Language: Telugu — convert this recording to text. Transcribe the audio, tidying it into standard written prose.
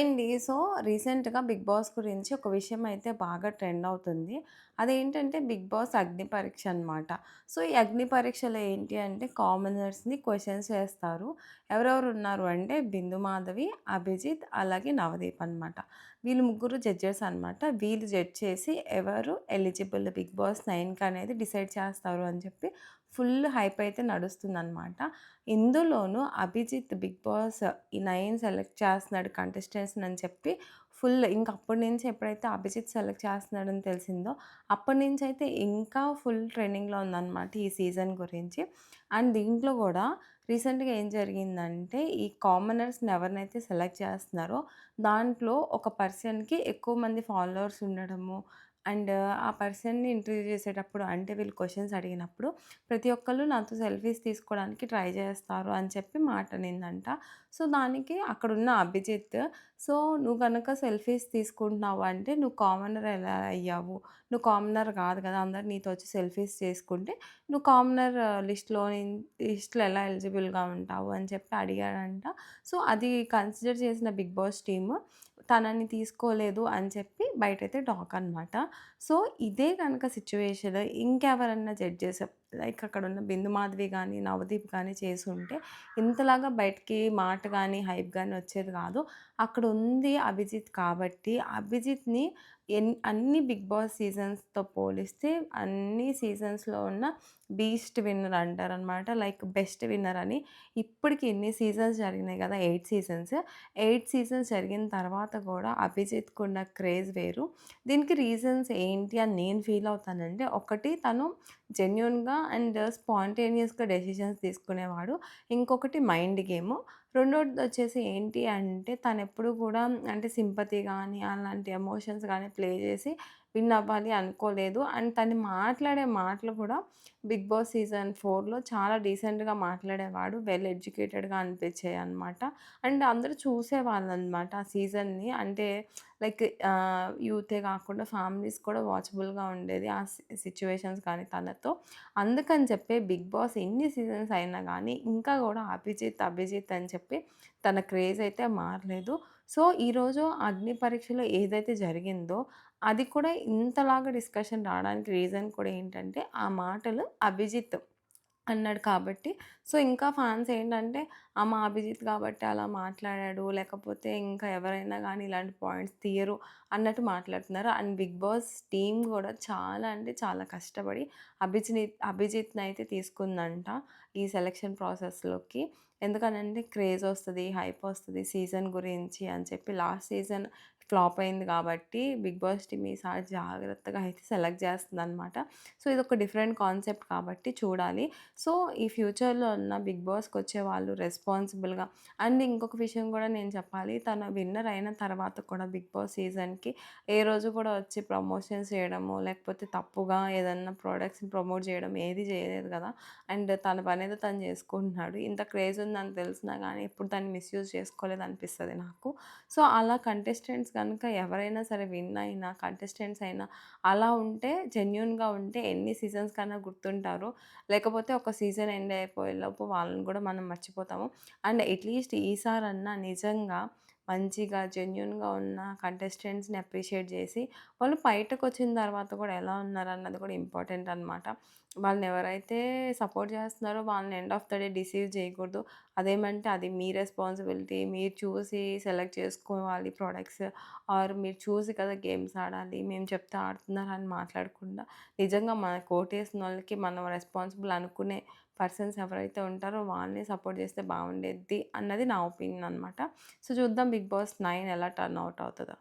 అండి. సో, రీసెంట్‌గా 'బిగ్ బాస్' గురించి ఒక విషయం అయితే బాగా ట్రెండ్ అవుతుంది. అదేంటంటే 'బిగ్ బాస్' అగ్ని పరీక్ష అనమాట. సో, ఈ అగ్ని పరీక్షలో ఏంటి అంటే కామనర్స్‌ని క్వెషన్స్ వేస్తారు. ఎవరెవరు ఉన్నారు అంటే బిందు మాధవి, అభిజిత్ అలాగే నవదీప్ అనమాట. వీళ్ళు ముగ్గురు జడ్జెస్ అనమాట. వీళ్ళు జడ్జ్ చేసి ఎవరు ఎలిజిబుల్ 'బిగ్ బాస్ 9' అనేది డిసైడ్ చేస్తారు అని చెప్పి ఫుల్ హైప్ అయితే నడుస్తుందనమాట. ఇందులోనూ అభిజిత్ 'బిగ్ బాస్' ఈ 9 సెలెక్ట్ చేస్తున్నాడు కంటెస్టెంట్స్‌ని అని చెప్పి ఫుల్ ఇంక అప్పటి నుంచి ఎప్పుడైతే అభిజిత్ సెలెక్ట్ చేస్తున్నాడని తెలిసిందో, అప్పటి నుంచయితే ఇంకా ఫుల్ ట్రెండింగ్‌లో ఉందనమాట ఈ సీజన్ గురించి. అండ్ దీంట్లో గూడా రీసెంట్‌గా ఏం జరిగిందంటే, ఈ కామనర్స్‌ని ఎవరినైతే సెలెక్ట్ చేస్తున్నారో, దాంట్లో ఒక పర్సన్‌కి ఎక్కువ మంది ఫాలోవర్స్ ఉండడము, అండ్ ఆ పర్సన్‌ని ఇంటర్వ్యూ చేసేటప్పుడు అంటే వీళ్ళు క్వెషన్స్ అడిగినప్పుడు ప్రతి ఒక్కళ్ళు నాతో సెల్ఫీస్ తీసుకోవడానికి ట్రై చేస్తారు అని చెప్పి మాట అనిందంట. సో, దానికి అక్కడున్న అభిజిత్, "సో, నువ్వు గనక సెల్ఫీస్ తీసుకుంటున్నావు అంటే నువ్వు కామనర్ ఎలా అయ్యావు? నువ్వు కామనర్ కాదు కదా! అందరూ నీతో వచ్చి సెల్ఫీస్ చేసుకుంటే నువ్వు కామనర్ లిస్ట్‌లో ఎలా ఎలిజిబుల్‌గా ఉంటావు?" అని చెప్పి అడిగాడంట. సో, అది కన్సిడర్ చేసిన 'బిగ్ బాస్' టీమ్ తనని తీసుకోలేదు అని చెప్పి బయటైతే టాక్ అనమాట. సో, ఇదే గనక సిట్యుయేషన్ ఇంకెవరన్నా జడ్జెస్ లైక్ అక్కడున్న బిందు మాధవి గానీ, నవదీప్ గానీ చేసుంటే ఇంతలాగా బయటికి మాట గానీ, హైప్ గానీ వచ్చేది గాదు. అక్కడుంది అభిజిత్ కాబట్టి, అభిజిత్‌ని అన్ని 'బిగ్ బాస్' సీజన్స్‌తో పోలిస్తే అన్ని సీజన్స్‌లో ఉన్న బీస్ట్ విన్నర్ అంటారనమాట. లైక్ బెస్ట్ విన్నర్ అని. ఇప్పటికి ఇన్ని సీజన్స్ జరిగినాయి గదా! 8 సీజన్స్. 8 సీజన్స్ జరిగిన తర్వాత గూడా అభిజిత్‌కున్న క్రేజ్ వేరు. దీనికి రీజన్స్ ఏంటి అని నేను ఫీల్ అవుతానంటే, ఒకటి తను జెన్యూన్‌గా అండ్ స్పాంటేనియస్‌గా డెసిషన్స్ తీసుకునేవాడు. ఇంకొకటి మైండ్ గేము. రెండోదొచ్చేసి ఏంటి అంటే, తనెప్పుడు కూడా అంటే సింపతి గానీ, అలాంటి ఎమోషన్స్ గానీ ప్లే చేసి విన్ అవ్వాలి అనుకోలేదు. అండ్ తను మాట్లాడే మాటలు కూడా 'బిగ్ బాస్' సీజన్ 4లో చాలా డీసెంట్‌గా మాట్లాడేవాడు. వెల్ ఎడ్యుకేటెడ్‌గా అనిపించాయనమాట. అండ్ అందరూ చూసేవాళ్ళనమాట ఆ సీజన్‌ని. అంటే లైక్ యూతే కాకుండా ఫ్యామిలీస్ కూడా వాచబుల్‌గా ఉండేది. ఆ సిట్యుయేషన్స్ కానీ తనతో. అందుకని చెప్పే 'బిగ్ బాస్' ఎన్ని సీజన్స్ అయినా గానీ, ఇంకా గూడా అభిజిత్, అభిజిత్ అని చెప్పి తన క్రేజ్ అయితే మారలేదు. సో, ఈరోజు అగ్ని పరీక్షలో ఏదైతే జరిగిందో, అది కూడా ఇంతలాగా డిస్కషన్ రావడానికి రీజన్ కూడా ఏంటంటే, ఆ మాటలు అభిజిత్ అన్నాడు కాబట్టి, సో, ఇంకా ఫాన్స్ ఏంటంటే, మా అభిజిత్ కాబట్టి అలా మాట్లాడాడు. లేకపోతే ఇంకా ఎవరైనా గానీ ఇలాంటి పాయింట్స్ తీయరు అన్నట్టు మాట్లాడుతున్నారు. అండ్ 'బిగ్ బాస్' టీమ్ గూడా చాలా అంటే చాలా కష్టపడి అభిజిత్‌నయితే తీసుకుందంట ఈ సెలక్షన్ ప్రాసెస్‌లోకి. ఎందుకనంటే క్రేజ్ ఒస్తది, హైప్ ఒస్తది సీజన్ గురించి అని చెప్పి లాస్ట్ సీజన్ ఫ్లాప్ అయింది కాబట్టి 'బిగ్ బాస్' టీమ్ ఈసారి జాగ్రత్తగా అయితే సెలెక్ట్ చేస్తుందనమాట. సో, ఇదొక డిఫరెంట్ కాన్సెప్ట్ కాబట్టి చూడాలి. సో, ఈ ఫ్యూచర్‌లో ఉన్న 'బిగ్ బాస్'కొచ్చే వాళ్ళు రెస్పాన్సిబుల్‌గా అండ్ ఇంకొక విషయం గూడా నేను చెప్పాలి. తను విన్నర్ అయిన తర్వాత కూడా 'బిగ్ బాస్' సీజన్‌కి ఏ రోజు కూడా వచ్చి ప్రమోషన్స్ చేయడము, లేకపోతే తప్పుగా ఏదన్నా ప్రొడక్ట్స్‌ని ప్రమోట్ చేయడం ఏది చేయలేదు గదా! అండ్ తన పనేదో తను చేసుకుంటున్నాడు. ఇంత క్రేజ్ ఉందని తెలిసినా గానీ ఎప్పుడు దాన్ని మిస్‌యూజ్ చేసుకోలేదనిపిస్తది నాకు. సో, అలా కంటెస్టెంట్స్ గనుక ఎవరైనా సరే విన్ అయినా, కంటెస్టెంట్స్ అయినా అలా ఉంటే జెన్యూన్‌గా ఉంటే ఎన్ని సీజన్స్ కన్నా గుర్తుంటారు. లేకపోతే ఒక సీజన్ ఎండ్ అయిపోయేలోపు వాళ్ళని గూడా మనం మర్చిపోతాము. అండ్ అట్‌లీస్ట్ ఈసారన్నా నిజంగా మంచిగా జెన్యూన్‌గా ఉన్న కంటెస్టెంట్స్‌ని అప్రిషియేట్ జేసి, వాళ్ళు బయటకొచ్చిన తర్వాత గూడా ఎలా ఉన్నారన్నది కూడా ఇంపార్టెంట్ అనమాట. వాళ్ళనెవరైతే సపోర్ట్ జేస్తున్నారో వాళ్ళని end of the day deceive జేయకూడదు. అదేమంటే అది మీ రెస్పాన్సిబిలిటీ. మీరు చూసి సెలెక్ట్ చేసుకోవాలి ప్రొడక్ట్స్. ఆర్ మీరు చూసి కదా గేమ్స్ ఆడాలి. మేము చెప్తే ఆడుతున్నారని మాట్లాడకుండా నిజంగా మనకు ఓటేసినోళ్ళకి మనం రెస్పాన్సిబుల్ అనుకునే పర్సన్స్ ఎవరైతే ఉంటారో వాళ్ళని సపోర్ట్ చేస్తే బాగుండేది అన్నది నా ఒపీనియన్ అనమాట. సో, చూద్దాం 'బిగ్ బాస్ 9' ఎలా టర్న్ ఔట్ అవుతదో.